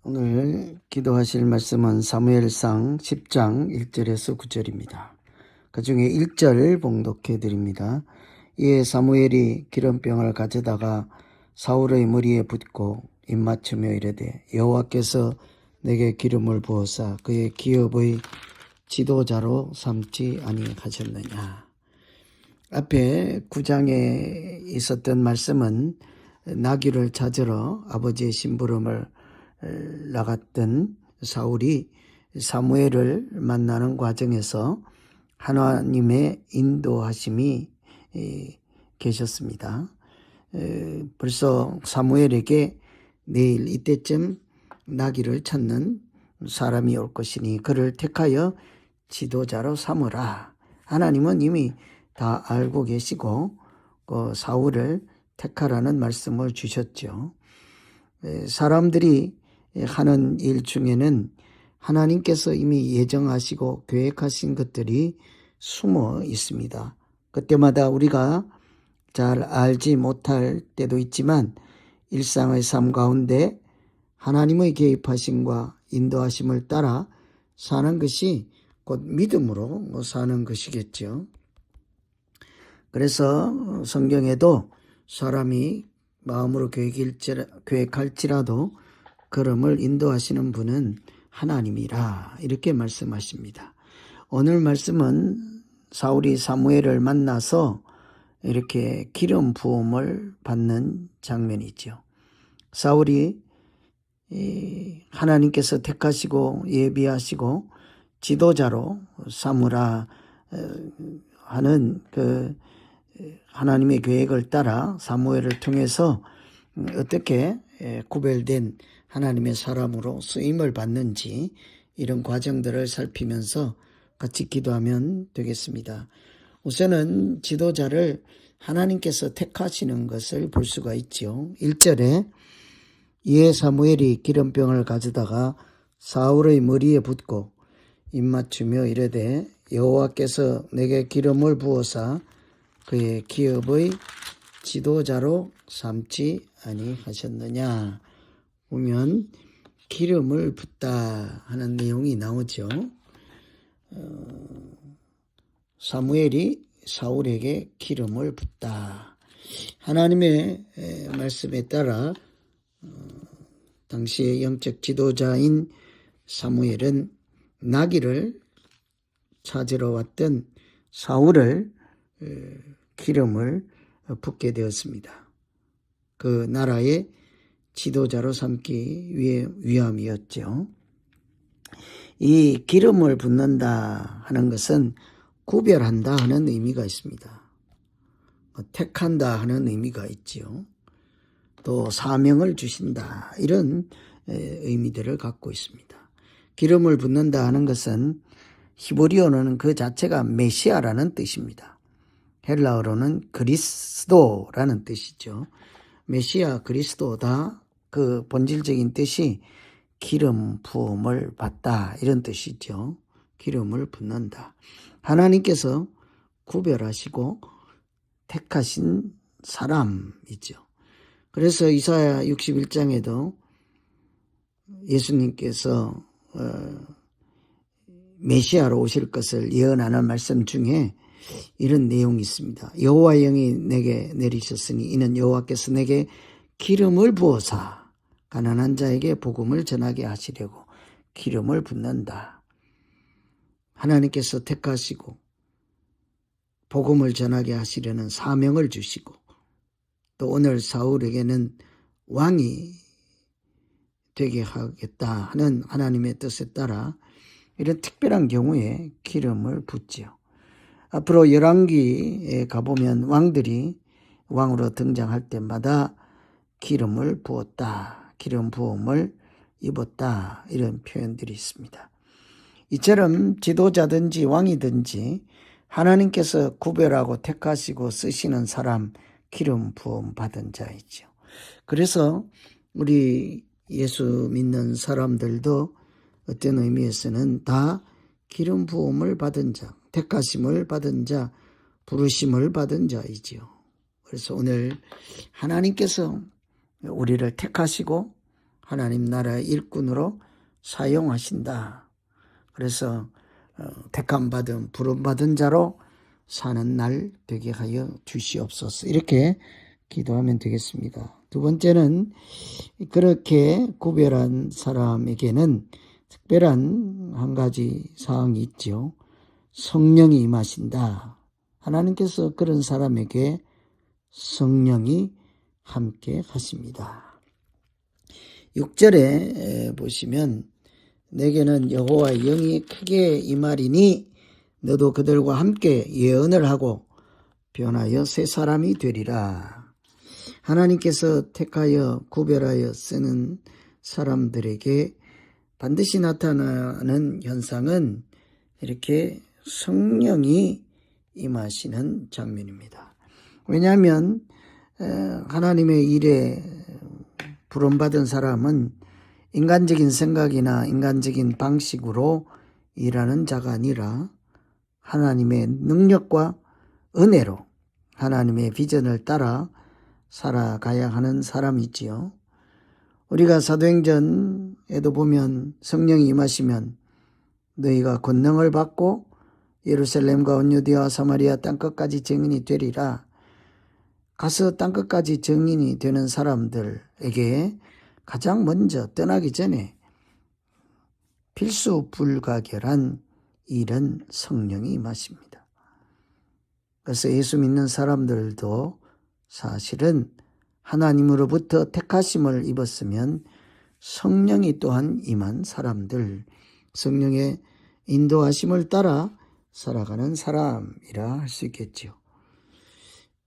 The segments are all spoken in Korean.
오늘 기도하실 말씀은 사무엘상 10장 1절에서 9절입니다. 그 중에 1절 봉독해 드립니다. 이에 사무엘이 기름병을 가져다가 사울의 머리에 붓고 입맞추며 이르되 여호와께서 내게 기름을 부어사 그의 기업의 지도자로 삼지 아니하셨느냐. 앞에 9장에 있었던 말씀은 나귀를 찾으러 아버지의 심부름을 나갔던 사울이 사무엘을 만나는 과정에서 하나님의 인도하심이 계셨습니다. 벌써 사무엘에게 내일 이때쯤 나귀를 찾는 사람이 올 것이니 그를 택하여 지도자로 삼으라. 하나님은 이미 다 알고 계시고 사울을 택하라는 말씀을 주셨죠. 사람들이 하는 일 중에는 하나님께서 이미 예정하시고 계획하신 것들이 숨어 있습니다. 그때마다 우리가 잘 알지 못할 때도 있지만 일상의 삶 가운데 하나님의 개입하심과 인도하심을 따라 사는 것이 곧 믿음으로 사는 것이겠죠. 그래서 성경에도 사람이 마음으로 계획할지라도 걸음을 인도하시는 분은 하나님이라 이렇게 말씀하십니다. 오늘 말씀은 사울이 사무엘을 만나서 이렇게 기름 부음을 받는 장면이죠. 사울이 하나님께서 택하시고 예비하시고 지도자로 삼으라 하는 그 하나님의 계획을 따라 사무엘을 통해서 어떻게 구별된 하나님의 사람으로 쓰임을 받는지 이런 과정들을 살피면서 같이 기도하면 되겠습니다. 우선은 지도자를 하나님께서 택하시는 것을 볼 수가 있죠. 1절에 이에 사무엘이 기름병을 가져다가 사울의 머리에 붓고 입맞추며 이르되 여호와께서 내게 기름을 부어사 그의 기업의 지도자로 삼지 아니하셨느냐. 보면 기름을 붓다 하는 내용이 나오죠. 사무엘이 사울에게 기름을 붓다. 하나님의 말씀에 따라 당시의 영적 지도자인 사무엘은 나귀를 찾으러 왔던 사울을 기름을 붓게 되었습니다. 그 나라의 지도자로 삼기 위함이었죠. 이 기름을 붓는다 하는 것은 구별한다 하는 의미가 있습니다. 택한다 하는 의미가 있지요. 또 사명을 주신다 이런 의미들을 갖고 있습니다. 기름을 붓는다 하는 것은 히브리어로는 그 자체가 메시아라는 뜻입니다. 헬라어로는 그리스도라는 뜻이죠. 메시아 그리스도다 그 본질적인 뜻이 기름 부음을 받다 이런 뜻이죠. 기름을 붓는다. 하나님께서 구별하시고 택하신 사람이죠. 그래서 이사야 61장에도 예수님께서 메시아로 오실 것을 예언하는 말씀 중에 이런 내용이 있습니다. 여호와의 영이 내게 내리셨으니 이는 여호와께서 내게 기름을 부어사 가난한 자에게 복음을 전하게 하시려고 기름을 붓는다. 하나님께서 택하시고 복음을 전하게 하시려는 사명을 주시고 또 오늘 사울에게는 왕이 되게 하겠다 하는 하나님의 뜻에 따라 이런 특별한 경우에 기름을 붓지요. 앞으로 열왕기에 가보면 왕들이 왕으로 등장할 때마다 기름을 부었다, 기름 부음을 입었다 이런 표현들이 있습니다. 이처럼 지도자든지 왕이든지 하나님께서 구별하고 택하시고 쓰시는 사람 기름 부음 받은 자이죠. 그래서 우리 예수 믿는 사람들도 어떤 의미에서는 다 기름 부음을 받은 자, 택하심을 받은 자, 부르심을 받은 자이지요. 그래서 오늘 하나님께서 우리를 택하시고 하나님 나라의 일꾼으로 사용하신다. 그래서 택함받은 부름받은 자로 사는 날 되게 하여 주시옵소서. 이렇게 기도하면 되겠습니다. 두 번째는 그렇게 구별한 사람에게는 특별한 한 가지 사항이 있죠. 성령이 임하신다. 하나님께서 그런 사람에게 성령이 함께 하십니다. 6절에 보시면 내게는 여호와의 영이 크게 임하리니 너도 그들과 함께 예언을 하고 변하여 새 사람이 되리라. 하나님께서 택하여 구별하여 쓰는 사람들에게 반드시 나타나는 현상은 이렇게 성령이 임하시는 장면입니다. 왜냐하면 하나님의 일에 부름받은 사람은 인간적인 생각이나 인간적인 방식으로 일하는 자가 아니라 하나님의 능력과 은혜로 하나님의 비전을 따라 살아가야 하는 사람이지요. 우리가 사도행전에도 보면 성령이 임하시면 너희가 권능을 받고 예루살렘과 온 유대와 사마리아 땅끝까지 증인이 되리라. 가서 땅끝까지 증인이 되는 사람들에게 가장 먼저 떠나기 전에 필수 불가결한 일은 성령이 임하십니다. 그래서 예수 믿는 사람들도 사실은 하나님으로부터 택하심을 입었으면 성령이 또한 임한 사람들, 성령의 인도하심을 따라 살아가는 사람이라 할 수 있겠지요.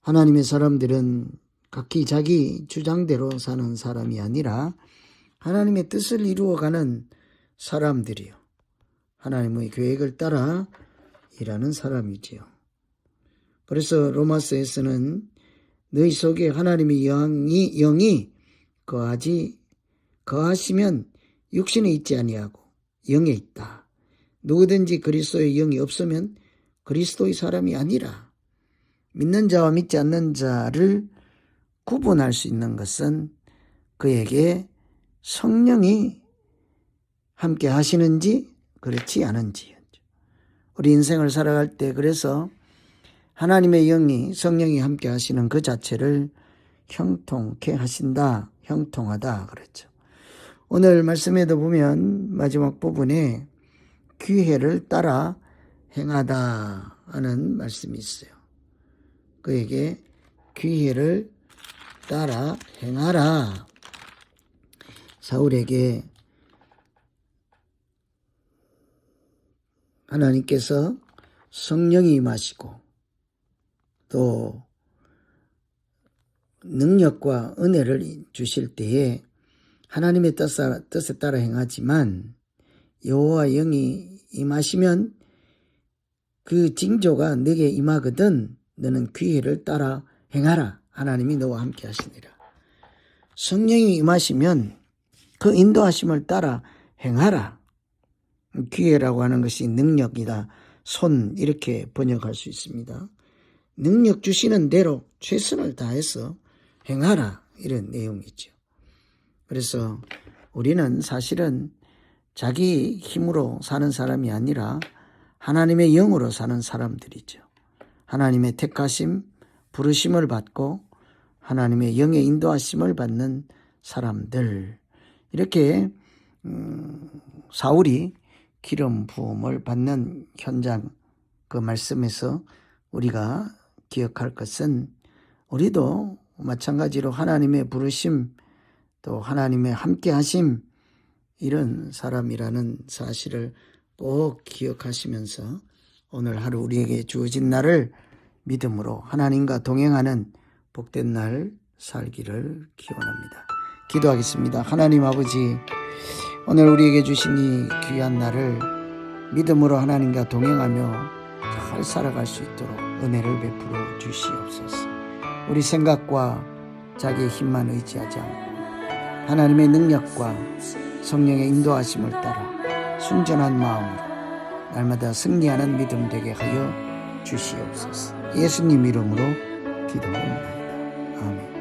하나님의 사람들은 각기 자기 주장대로 사는 사람이 아니라 하나님의 뜻을 이루어가는 사람들이요. 하나님의 계획을 따라 일하는 사람이지요. 그래서 로마서에서는 너희 속에 하나님의 영이 거하시면 육신에 있지 아니하고 영에 있다. 누구든지 그리스도의 영이 없으면 그리스도의 사람이 아니라. 믿는 자와 믿지 않는 자를 구분할 수 있는 것은 그에게 성령이 함께 하시는지 그렇지 않은지. 우리 인생을 살아갈 때 그래서 하나님의 영이 성령이 함께 하시는 그 자체를 형통케 하신다, 형통하다 그랬죠. 오늘 말씀에도 보면 마지막 부분에 기회를 따라 행하다 하는 말씀이 있어요. 그에게 기회를 따라 행하라. 사울에게 하나님께서 성령이 임하시고 또 능력과 은혜를 주실 때에 하나님의 뜻에 따라 행하지만 여호와 영이 임하시면 그 징조가 내게 임하거든 너는 기회를 따라 행하라. 하나님이 너와 함께 하시니라. 성령이 임하시면 그 인도하심을 따라 행하라. 기회라고 하는 것이 능력이다. 손 이렇게 번역할 수 있습니다. 능력 주시는 대로 최선을 다해서 행하라. 이런 내용이죠. 그래서 우리는 사실은 자기 힘으로 사는 사람이 아니라 하나님의 영으로 사는 사람들이죠. 하나님의 택하심, 부르심을 받고 하나님의 영의 인도하심을 받는 사람들. 이렇게 사울이 기름 부음을 받는 현장 그 말씀에서 우리가 기억할 것은 우리도 마찬가지로 하나님의 부르심 또 하나님의 함께하심 이런 사람이라는 사실을 꼭 기억하시면서 오늘 하루 우리에게 주어진 날을 믿음으로 하나님과 동행하는 복된 날 살기를 기원합니다. 기도하겠습니다. 하나님 아버지, 오늘 우리에게 주신 이 귀한 날을 믿음으로 하나님과 동행하며 잘 살아갈 수 있도록 은혜를 베풀어 주시옵소서. 우리 생각과 자기의 힘만 의지하지 않고 하나님의 능력과 성령의 인도하심을 따라 순전한 마음으로 날마다 승리하는 믿음 되게 하여 주시옵소서. 예수님 이름으로 기도합니다. 아멘.